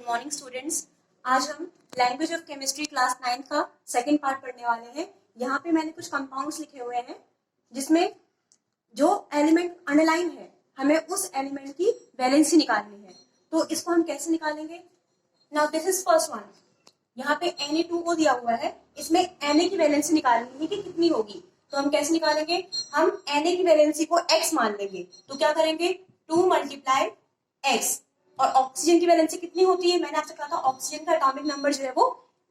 Good morning students. आज हम language of chemistry class 9 का सेकंड पार्ट पढ़ने वाले हैं। यहाँ पे मैंने कुछ कंपाउंड्स लिखे हुए हैं जिसमें जो एलिमेंट अनलाइन है हमें उस एलिमेंट की वैलेंसी निकालनी है। तो इसको हम कैसे निकालेंगे? Now this is first one. यहाँ पे Na2O दिया हुआ है, इसमें Na की वैलेंसी निकालनी है कि कितनी होगी। तो हम कैसे निकालेंगे? हम Na की वैलेंसी को x मान लेंगे। तो क्या करेंगे? 2 मल्टीप्लाई x। और ऑक्सीजन की वैलेंसी कितनी होती है? मैंने आपसे कहा था ऑक्सीजन का एटॉमिक नंबर जो है वो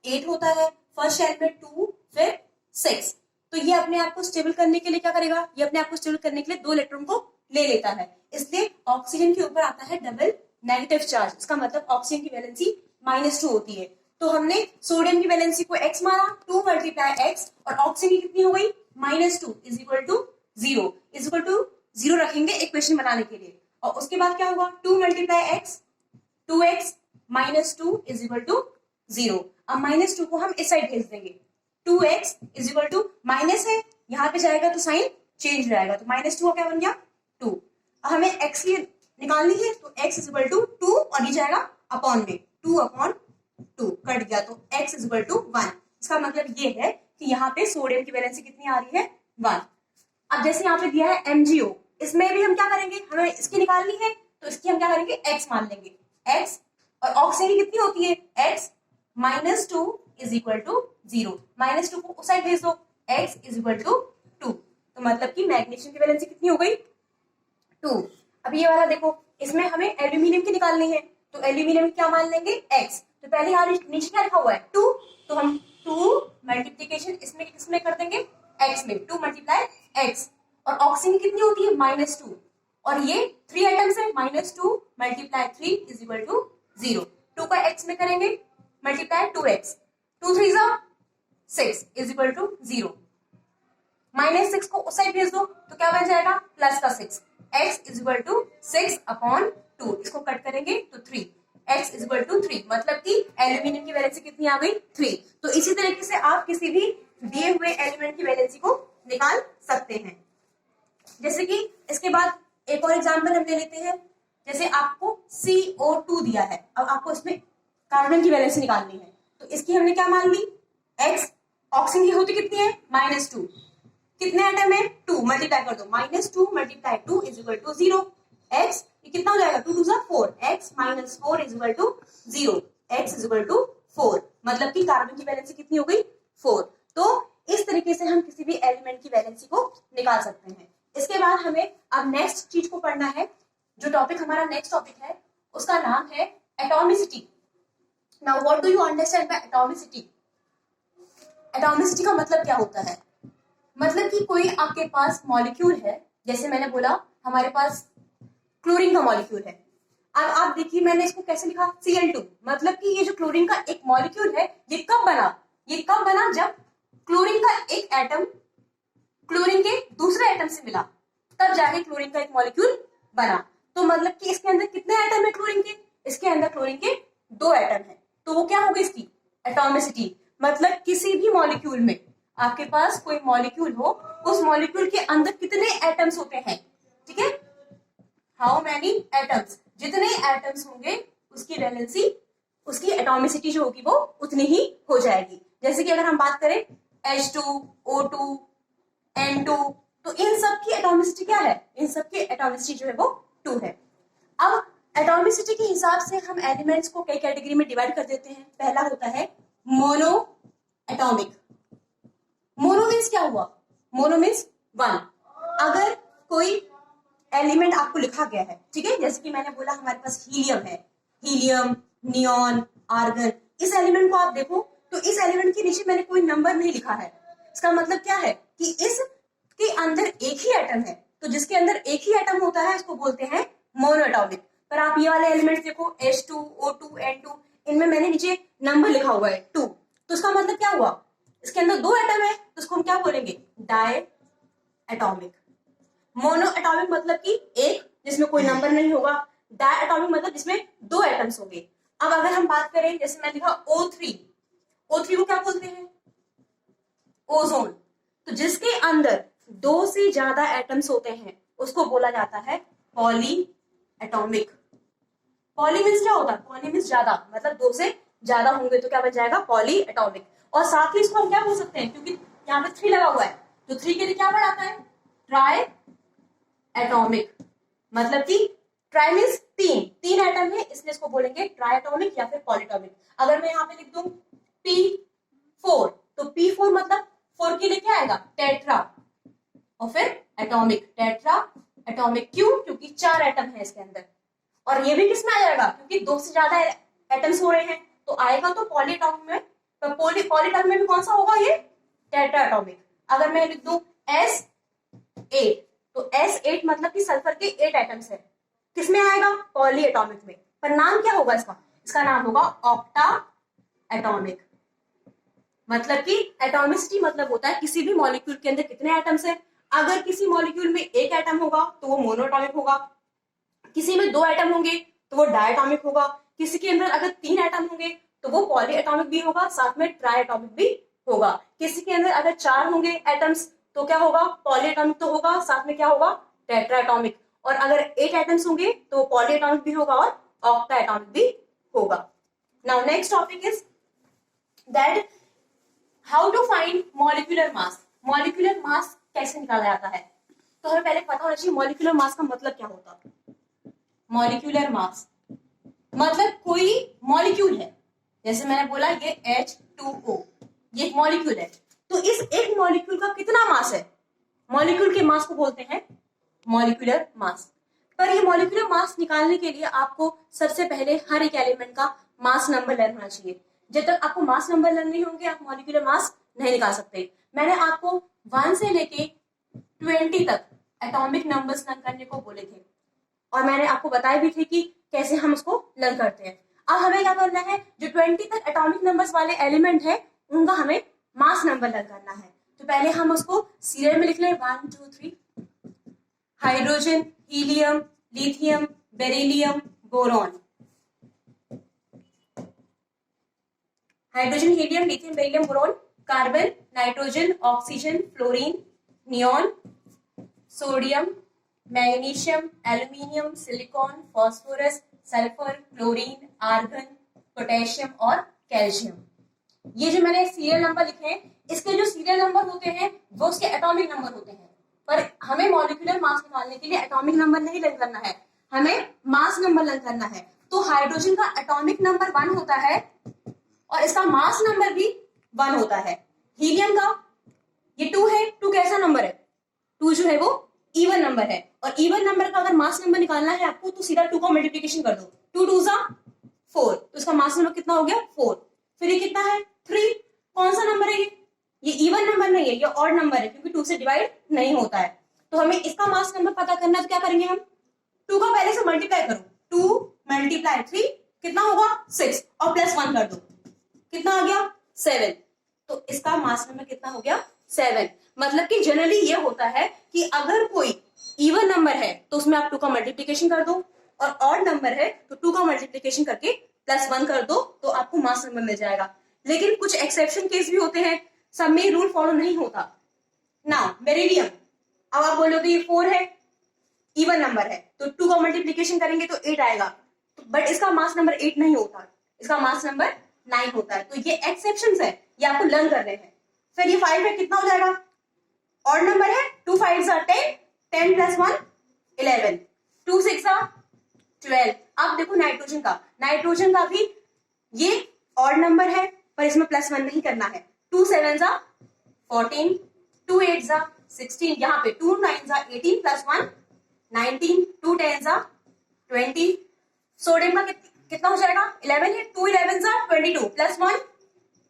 8 होता है। फर्स्ट शेल में 2 फिर 6। तो ये अपने आप को स्टेबल करने के लिए क्या करेगा? ये अपने आप को स्टेबल करने के लिए 2 इलेक्ट्रॉन को ले लेता है, इसलिए ऑक्सीजन के ऊपर आता है डबल नेगेटिव चार्ज। इसका मतलब ऑक्सीजन की वैलेंसी -2 होती है। तो हमने सोडियम की वैलेंसी को x माना, 2 मल्टीप्लाई x, और ऑक्सीजन की कितनी हो गई? -2 is equal to 0। Is equal to 0 रखेंगे इक्वेशन बनाने के लिए। और उसके बाद क्या होगा? 2 multiply x, 2x minus 2 is equal to 0। अब -2 को हम इस साइड भेज देंगे। 2x is equal to minus है, यहाँ पे जाएगा तो साइन चेंज हो जाएगा, तो -2 क्या बन गया? 2। अब हमें x की निकालनी है, तो x इज इक्वल टू 2 और ये जाएगा अपॉन में, 2/2 कट गया, तो x इज इक्वल टू 1। इसका मतलब ये है कि यहाँ पे सोडियम की वैलेंसी कितनी आ रही है? 1। अब जैसे यहाँ पे दिया है MgO, इसमें भी हम क्या करेंगे? हमें इसकी निकालनी है, तो इसकी हम क्या करेंगे? x मान लेंगे, x। और ऑक्सीजन की कितनी होती है? x -2 is equal to 0। -2 को उस साइड भेज दो, x इज इक्वल टू 2। तो मतलब कि मैग्नीशियम की वैलेंसी कितनी हो गई? 2। अब ये वाला देखो, इसमें हमें एल्यूमिनियम की निकालनी है, तो एल्यूमिनियम क्या मान लेंगे? x। तो पहले यहाँ नीचे क्या लिखा हुआ है? 2। तो हम 2 मल्टीप्लीकेशन इसमें किसमें कर देंगे? x में, 2 मल्टीप्लाई x। और ऑक्सीजन कितनी होती है? -2। और ये 3 आइटम्स है, -2 मल्टीप्लाई 3 इज इक्वल टू 0। 2 का x में करेंगे multiply 2x, 2 3 6 is equal to 0। -6 को उस साइड भेज दो, तो क्या बन जाएगा? प्लस का 6, x इज इक्वल टू 6/2। इसको कट करेंगे तो 3, x इज इक्वल टू 3। मतलब कि एल्यूमिनियम की वैलेंसी कितनी आ गई? 3। तो इसी तरीके से आप किसी भी दिए हुए एलिमेंट की वैलेंसी को निकाल सकते हैं। जैसे कि इसके बाद एक और एग्जांपल हम ले लेते हैं। जैसे आपको CO2 दिया है, अब आपको इसमें कार्बन की वैलेंसी निकालनी है, तो इसकी हमने क्या मान ली? x। ऑक्सीजन की होती कितनी है? -2। कितने एटम है? 2। मल्टीप्लाई कर दो, -2 multiply 2 is equal to 0। x ये कितना हो जाएगा? 2 2 4, x - 4 is equal to 0। x is equal to 4। मतलब कि कार्बन की वैलेंसी कितनी हो गई? 4। तो इस तरीके से हम किसी भी एलिमेंट की वैलेंसी को निकाल सकते हैं। इसके बाद हमें अब नेक्स्ट चीज को पढ़ना है। जो टॉपिक हमारा नेक्स्ट टॉपिक है उसका नाम है atomicity. Now what do you understand by atomicity? Atomicity का मतलब क्या होता है? मतलब कि कोई आपके पास मॉलिक्यूल है, जैसे मैंने बोला हमारे पास क्लोरीन का मॉलिक्यूल है। अब आप देखिए मैंने इसको कैसे लिखा? Cl2। मतलब कि ये जो क्लोरीन का एक मॉलिक्यूल है ये कब बना? ये कब बना? जब क्लोरीन का एक एटम क्लोरीन के दूसरे एटम से मिला, तब जाके क्लोरीन का एक मॉलिक्यूल बना। तो मतलब कि इसके अंदर कितने एटम है क्लोरीन के? इसके अंदर क्लोरीन के 2 एटम है, तो वो क्या होगी इसकी? एटॉमिसिटी। मतलब किसी भी मॉलिक्यूल में, आपके पास कोई मॉलिक्यूल हो, उस मॉलिक्यूल के अंदर कितने एटम्स होते हैं? ठीक है, हाउ मैनी एटम्स, जितने एटम्स होंगे उसकी वैलेंसी, उसकी एटॉमिसिटी जो होगी वो उतनी ही हो जाएगी। जैसे कि अगर हम बात करें H2, O2, N2, तो इन सब की एटॉमिसिटी क्या है? इन सब की एटॉमिसिटी जो है वो 2 है। अब एटॉमिसिटी के हिसाब से हम एलिमेंट्स को कई कैटेगरी में डिवाइड कर देते हैं। पहला होता है मोनो एटॉमिक। मोनो मीन्स क्या हुआ? Mono means 1। अगर कोई एलिमेंट आपको लिखा गया है, ठीक है, जैसे कि मैंने बोला हमारे पास हीलियम है, हीलियम, नियॉन, आर्गन। इस एलिमेंट को आप देखो तो इस एलिमेंट के नीचे मैंने कोई नंबर नहीं लिखा है। इसका मतलब क्या है कि इसके अंदर एक ही एटम है, तो जिसके अंदर एक ही एटम होता है इसको बोलते हैं मोनोएटॉमिक। पर आप ये वाले एलिमेंट्स देखो H2, O2, N2, इनमें मैंने नीचे नंबर लिखा हुआ है 2, तो इसका मतलब क्या हुआ? इसके अंदर 2 एटम है, तो इसको हम क्या बोलेंगे? Die atomic. मोनो एटॉमिक मतलब कि एक जिसमें कोई नंबर नहीं होगा, डाई एटॉमिक मतलब जिसमें 2 एटम्स होंगे। अब अगर हम बात करें, जैसे मैं लिखा O3, O3 को क्या बोलते हैं? ओजोन। तो जिसके अंदर 2 से ज्यादा एटम्स होते हैं उसको बोला जाता है पॉली एटॉमिक। पॉली मीन्स क्या होता है, पॉली मीन्स ज्यादा, मतलब 2 से ज्यादा होंगे तो क्या बन जाएगा, पॉली एटॉमिक। और साथ ही इसको हम क्या बोल सकते हैं, क्योंकि यहाँ पे 3 लगा हुआ है तो 3 के लिए क्या वर्ड आता है, ट्राई एटॉमिक। मतलब कि ट्राई मीन्स 3 एटम है, इसलिए इसको बोलेंगे ट्राई एटॉमिक या फिर पॉलीटॉमिक। अगर मैं यहाँ पे लिख दूं P4 तो P4 मतलब 4 के लिए क्या आएगा, टेट्रा, और फिर एटॉमिक, टेट्रा एटॉमिक। क्यों, क्योंकि 4 एटम है इसके अंदर। और ये भी किस में आ जाएगा, क्योंकि 2 से ज्यादा एटम्स हो रहे हैं तो आएगा तो पॉलीटॉमिक में। तो पॉलीटॉमिक में भी कौन सा होगा, ये टेट्रा एटॉमिक। अगर मैं लिख दूं S8 तो S8 मतलब कि सल्फर के 8 एटम्स है, किसमें आएगा, पॉली एटॉमिक में। पर नाम क्या होगा इसका, इसका नाम होगा ऑक्टा एटॉमिक। मतलब कि एटॉमिसिटी मतलब होता है किसी भी मॉलिक्यूल के अंदर कितने एटम्स है। अगर किसी मॉलिक्यूल में 1 एटम होगा तो वो मोनोएटॉमिक होगा, किसी में 2 एटम होंगे तो वो डायटॉमिक होगा, किसी के अंदर अगर 3 एटम होंगे तो वो पॉली एटॉमिक भी होगा, साथ में ट्राई एटॉमिक भी होगा। किसी के अंदर अगर 4 होंगे एटम्स तो क्या होगा, पॉली एटॉमिक तो होगा, साथ में क्या होगा, टेट्रा एटॉमिक। और अगर 8 एटम्स होंगे तो पॉली एटॉमिक भी होगा और ऑक्टा एटॉमिक भी होगा। Now next topic is that how to find molecular mass. Molecular mass कैसे निकाला जाता है, तो हमें पहले पता होना चाहिए मॉलिक्यूलर मास का मतलब क्या होता है। मॉलिक्यूलर मास मतलब कोई मॉलिक्यूल है, जैसे मैंने बोला ये H2O, ये एक मॉलिक्यूल है, तो इस एक मॉलिक्यूल का कितना मास है, मॉलिक्यूल के मास को बोलते हैं मॉलिक्यूलर मास। पर ये मॉलिक्यूलर मास निकालने के लिए आपको सबसे पहले हर एक एलिमेंट का मास नंबर लर्न होना चाहिए। जब तक आपको मास नंबर लर्न नहीं होंगे आप मॉलिक्यूलर मास नहीं निकाल सकते। मैंने आपको 1 से लेके 20 तक एटॉमिक नंबर्स लर्न करने को बोले थे और मैंने आपको बताया भी थे कि कैसे हम उसको लर्न करते हैं। अब हमें क्या करना है, जो 20 तक एटॉमिक नंबर्स वाले एलिमेंट है उनका हमें मास नंबर लर्न करना है। तो पहले हम उसको सीरियल में लिख लें 1 2 3, hydrogen, helium, lithium, beryllium, boron. Hydrogen, helium, lithium, beryllium, boron. Carbon, nitrogen, oxygen, fluorine, neon, sodium, magnesium, aluminium, silicon, phosphorus, sulphur, chlorine, argon, potassium और कैल्शियम। ये जो मैंने सीरियल नंबर लिखे हैं इसके जो सीरियल नंबर होते हैं वो उसके एटॉमिक नंबर होते हैं। पर हमें मॉलिक्यूलर मास निकालने के लिए एटॉमिक नंबर नहीं लर्न करना है, हमें मास नंबर लर्न करना है। तो हाइड्रोजन का एटॉमिक नंबर 1 होता है और इसका मास नंबर भी 1 होता है। हीलियम का ये 2 है, 2 कैसा नंबर है, 2 जो है वो इवन नंबर है और इवन नंबर का अगर मास नंबर निकालना है आपको तो सीधा 2 का मल्टीप्लिकेशन कर दो, 2 2 जा 4, तो इसका मास नंबर कितना हो गया 4। फिर ये कितना है 3, कौन सा नंबर है ये इवन नंबर नहीं है, ये ऑड नंबर है क्योंकि 2 से डिवाइड नहीं होता है। तो हमें इसका मास नंबर पता करना है तो क्या करेंगे हम 2 का पहले से मल्टीप्लाई करो, 2 मल्टीप्लाई 3 कितना होगा 6 और प्लस 1 कर दो, कितना आ गया 7। तो इसका मास नंबर कितना हो गया 7। मतलब कि जनरली ये होता है कि अगर कोई इवन नंबर है तो उसमें आप 2 का मल्टीप्लिकेशन कर दो और ऑड नंबर है तो 2 का मल्टीप्लिकेशन करके प्लस 1 कर दो तो आपको मास नंबर मिल जाएगा। लेकिन कुछ एक्सेप्शन केस भी होते हैं, सब में रूल फॉलो नहीं होता ना। बेरिलियम, अब आप बोलोगे ये 4 है इवन नंबर है तो 2 का मल्टीप्लिकेशन करेंगे तो 8 आएगा, बट इसका मास नंबर 8 नहीं होता, इसका मास नंबर 9 होता है। तो ये एक्सेप्शंस है, ये आपको लर्न करने हैं। फिर ये 5 है, कितना हो जाएगा ऑड नंबर है, 2 5 10, 10 प्लस 1 11, 2 6 12। अब देखो नाइट्रोजन का भी ये ऑड नंबर है पर इसमें प्लस 1 नहीं करना है, 2 7 14, 2 8 16, यहाँ पे 2 9 18 प्लस 1 19, 2 10 20। सोडियम का कितना हो जाएगा 11 है, 2 11 22 प्लस 1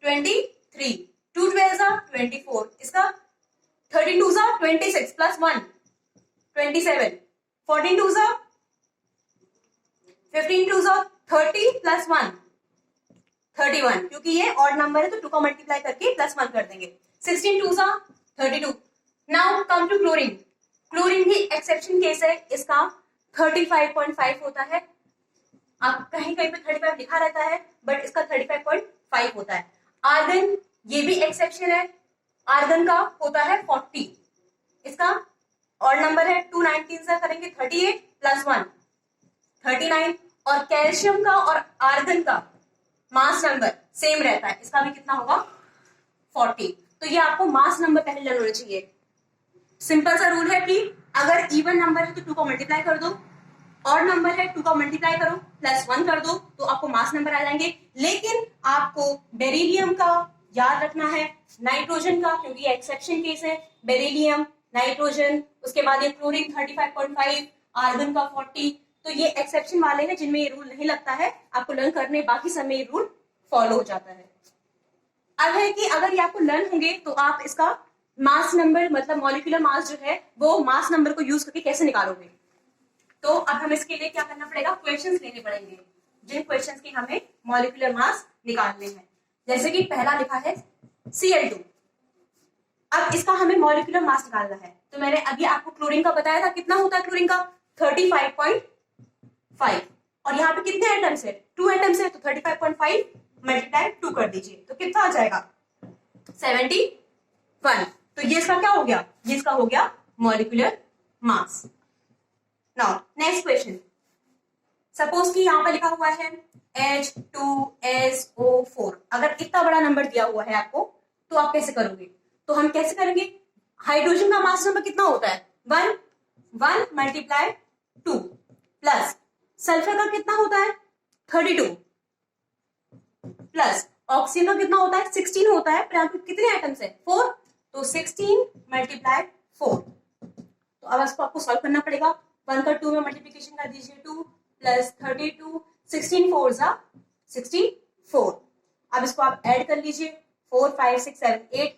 23, 2 12 24, इसका 32 26 प्लस 1 27, 14 2 15 2 30 प्लस 1 31, क्योंकि ये ऑड नंबर है तो 2 का मल्टीप्लाई करके प्लस 1 कर देंगे, 16 2 32। Now come to chlorine. Chlorine भी एक्सेप्शन केस है, इसका 35.5 होता है, आप कहीं कहीं पे 35 लिखा रहता है बट इसका 35.5 होता है। आर्गन ये भी एक्सेप्शन है, आर्गन का होता है 40, इसका ऑड नंबर है, 2 19 से करेंगे 38 प्लस 1 39, और कैल्शियम का और आर्गन का मास नंबर सेम रहता है, इसका भी कितना होगा 40। तो ये आपको मास नंबर पहले लर्न होना चाहिए। सिंपल सा रूल है कि अगर इवन नंबर है तो 2 को मल्टीप्लाई कर दो, और नंबर है 2 का मल्टीप्लाई करो प्लस 1 कर दो तो आपको मास नंबर आ जाएंगे। लेकिन आपको बेरिलियम का याद रखना है, नाइट्रोजन का, क्योंकि एक्सेप्शन केस है। बेरिलियम, नाइट्रोजन, उसके बाद ये क्लोरीन 35.5, आर्गन का 40, तो ये एक्सेप्शन वाले हैं जिनमें ये रूल नहीं लगता है, आपको लर्न करने बाकी समय ये रूल फॉलो हो जाता है। अब है कि अगर ये आपको लर्न होंगे तो आप इसका मास नंबर मतलब मॉलिक्यूलर मास जो है वो मास नंबर को यूज करके कैसे निकालोगे। तो अब हम इसके लिए क्या करना पड़ेगा, क्वेश्चंस लेने पड़ेंगे, जिन क्वेश्चंस के हमें मॉलिक्यूलर मास निकालने हैं। जैसे कि पहला लिखा है Cl2, अब इसका हमें मॉलिक्यूलर मास निकालना है। तो मैंने अभी आपको क्लोरीन का बताया था, कितना होता है क्लोरीन का 35.5, और यहाँ पे कितने एटम्स है 2 एटम्स है, तो 35.5 मल्टीप्लाई 2 कर दीजिए तो कितना आ जाएगा 71। तो ये इसका क्या हो गया, ये इसका हो गया molecular mass. Now next question, suppose कि यहाँ पर लिखा हुआ है H2SO4, अगर इतना बड़ा नंबर दिया हुआ है आपको तो आप कैसे करोगे। तो हम कैसे करेंगे, हाइड्रोजन का मास नंबर कितना होता है 1 मल्टीप्लाई 2, प्लस सल्फर का कितना होता है 32, प्लस ऑक्सीजन का कितना होता है 16 होता है, पर यहाँ पे कितने आइटम्स है 4, तो 16 मल्टीप्लाई 4। तो अब इसको आपको सॉल्व करना पड़ेगा, 1 का 2 में मल्टीप्लीकेशन कर दीजिए 2 प्लस 32, 16 4 जा 64। अब इसको आप ऐड कर लीजिए 4 5 6 7 8,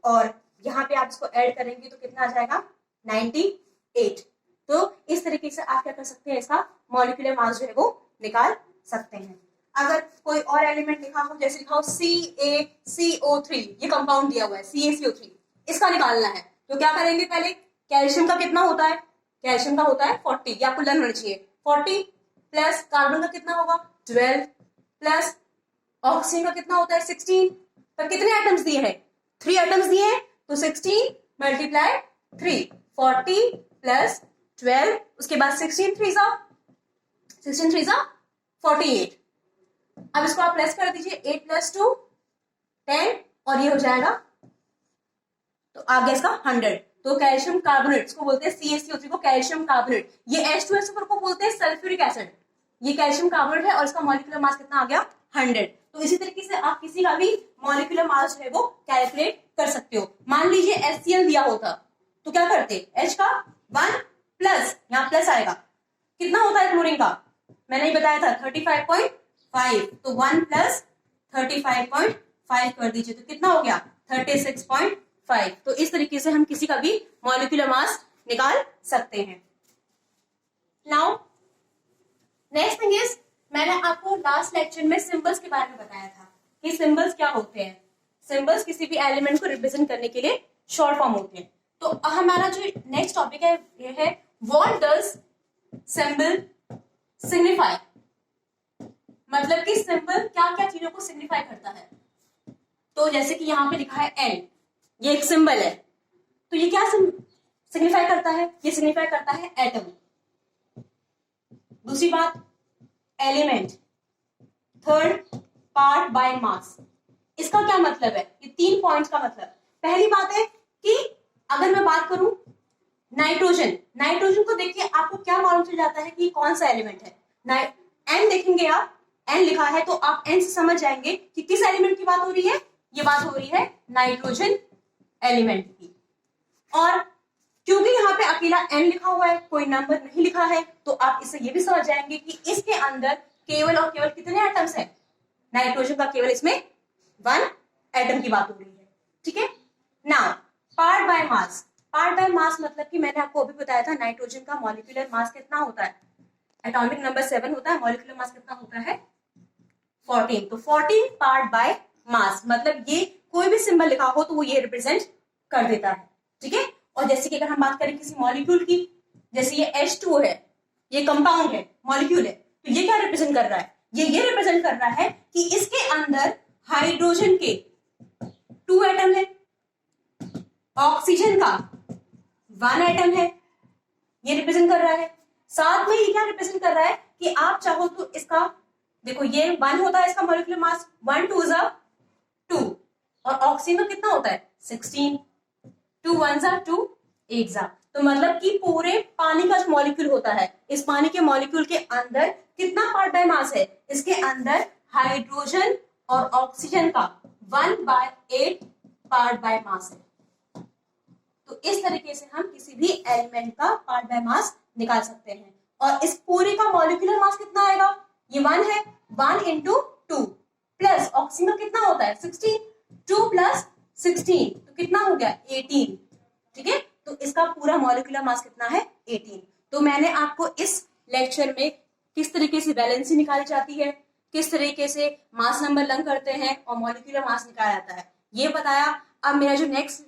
और यहाँ पे आप इसको ऐड करेंगे तो कितना आ जाएगा 98। तो इस तरीके से आप क्या कर सकते हैं, इसका मॉलिक्यूलर मास जो है वो निकाल सकते हैं। अगर कोई और एलिमेंट लिखा हो, जैसे लिखा हो CaCO3, ये कंपाउंड दिया हुआ है CaCO3, इसका निकालना है तो क्या करेंगे, पहले कैल्शियम का कितना होता है, कैल्शियम का होता है 40, ये आपको लर्न होना चाहिए। 40 प्लस कार्बन का कितना होगा 12, प्लस ऑक्सीजन का कितना होता है 16, पर कितने आइटम्स दिए हैं 3 आइटम्स दिए हैं, तो 16 मल्टीप्लाई 3, 40 प्लस 12, उसके बाद 16 3 जा 48। अब इसको आप प्लस कर दीजिए 8 प्लस 2 10, और ये हो जाएगा तो आ गया इसका 100। तो कैल्शियम कार्बोनेट इसको बोलते हैं CaCO3 को कैल्शियम कार्बोनेट, ये H2SO4 को बोलते हैं सल्फ्यूरिक एसिड, ये कैल्शियम कार्बोनेट है और इसका मॉलिक्यूलर मास कितना आ गया 100। तो इसी तरीके से आप किसी का भी मॉलिक्यूलर मास जो है वो कैलकुलेट कर सकते हो। मान लीजिए HCl दिया होता तो क्या करते, H का 1 प्लस, यहाँ प्लस आएगा, कितना होता है क्लोरीन का मैंने ही बताया था 35.5, तो 1 प्लस 35.5 कर दीजिए तो कितना हो गया 36.5। तो इस तरीके से हम किसी का भी मॉलिक्यूलर मास निकाल सकते हैं। नाउ नेक्स्ट थिंग इज, मैंने आपको लास्ट लेक्चर में सिंबल्स के बारे में बताया था कि सिंबल्स क्या होते हैं। सिंबल्स किसी भी एलिमेंट को रिप्रेजेंट करने के लिए शॉर्ट फॉर्म होते हैं। तो हमारा जो नेक्स्ट टॉपिक है ये है व्हाट डज सिंबल सिग्निफाई, मतलब कि सिंबल क्या क्या चीजों को सिग्निफाई करता है। तो जैसे कि यहाँ पे लिखा है एन, ये एक सिंबल है, तो ये क्या सिग्निफाई करता है, ये सिग्निफाई करता है एटम। दूसरी बात element, third part by mass, इसका क्या मतलब है, ये 3 पॉइंट्स का मतलब। पहली बात है कि अगर मैं बात करूं नाइट्रोजन, नाइट्रोजन को देखिए आपको क्या मालूम चल जाता है कि कौन सा एलिमेंट है। एन देखेंगे आप, एन लिखा है तो आप एन से समझ जाएंगे कि किस एलिमेंट की बात हो रही है, ये बात हो रही है नाइट्रोजन एलिमेंट की। और क्योंकि यहाँ पे अकेला एन लिखा हुआ है, कोई नंबर नहीं लिखा है, तो आप इससे ये भी समझ जाएंगे कि इसके अंदर केवल और केवल कितने एटम्स हैं, नाइट्रोजन का केवल इसमें 1 एटम की बात हो रही है। ठीक है। Now part by mass, part by mass मतलब कि मैंने आपको अभी बताया था नाइट्रोजन का मॉलिक्यूलर मास कितना होता है, एटॉमिक नंबर 7 होता है, मॉलिक्यूलर मास कितना होता है 14। तो 14 पार्ट बाय मास मतलब ये कोई भी सिंबल लिखा हो तो वो ये रिप्रेजेंट कर देता है। ठीक है। और जैसे कि अगर हम बात करें किसी मॉलिक्यूल की, जैसे ये H2 है, ये कंपाउंड है, मॉलिक्यूल है, तो ये क्या रिप्रेजेंट कर रहा है, ये रिप्रेजेंट कर रहा है कि इसके अंदर हाइड्रोजन के 2 एटम है, ऑक्सीजन का 1 एटम है, ये रिप्रेजेंट कर रहा है। साथ में ये क्या रिप्रेजेंट कर रहा है कि आप चाहो तो इसका, देखो ये 1 होता है इसका मॉलिक्यूलर मास, 1 2 जा 2, और ऑक्सीजन का कितना होता है 16, 2 1 जा 2, 8 जा, तो मतलब कि पूरे पानी का जो मॉलिक्यूल होता है, इस पानी के मॉलिक्यूल के अंदर कितना पार्ट बाय मास है, इसके अंदर हाइड्रोजन और ऑक्सीजन का 1/8 पार्ट बाय मास है। तो इस तरीके से हम किसी भी एलिमेंट का पार्ट बाय मास निकाल सकते हैं। और इस पूरे का मॉलिक्यूलर मास कितना आएगा, ये 1 है, 1 इंटू 2 प्लस ऑक्सीजन कितना होता है 16, 2 प्लस 16 तो कितना हो गया 18, ठीक है। तो इसका पूरा मॉलिक्यूलर मास कितना है 18। तो मैंने आपको इस लेक्चर में किस तरीके से वैलेंसी निकाली जाती है, किस तरीके से मास नंबर लर्न करते हैं और मॉलिक्यूलर मास निकाला जाता है, ये बताया। अब मेरा जो नेक्स्ट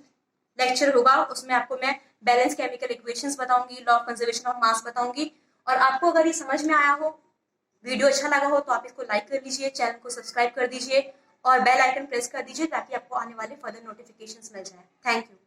लेक्चर होगा उसमें आपको मैं बैलेंस केमिकल इक्वेशंस बताऊंगी, law of conservation of mass बताऊंगी। और आपको अगर ये समझ में आया हो, वीडियो अच्छा लगा हो, तो आप इसको लाइक कर लीजिए, चैनल को सब्सक्राइब कर दीजिए और बेल आइकन प्रेस कर दीजिए ताकि आपको आने वाले फर्दर नोटिफिकेशंस मिल जाए। Thank you.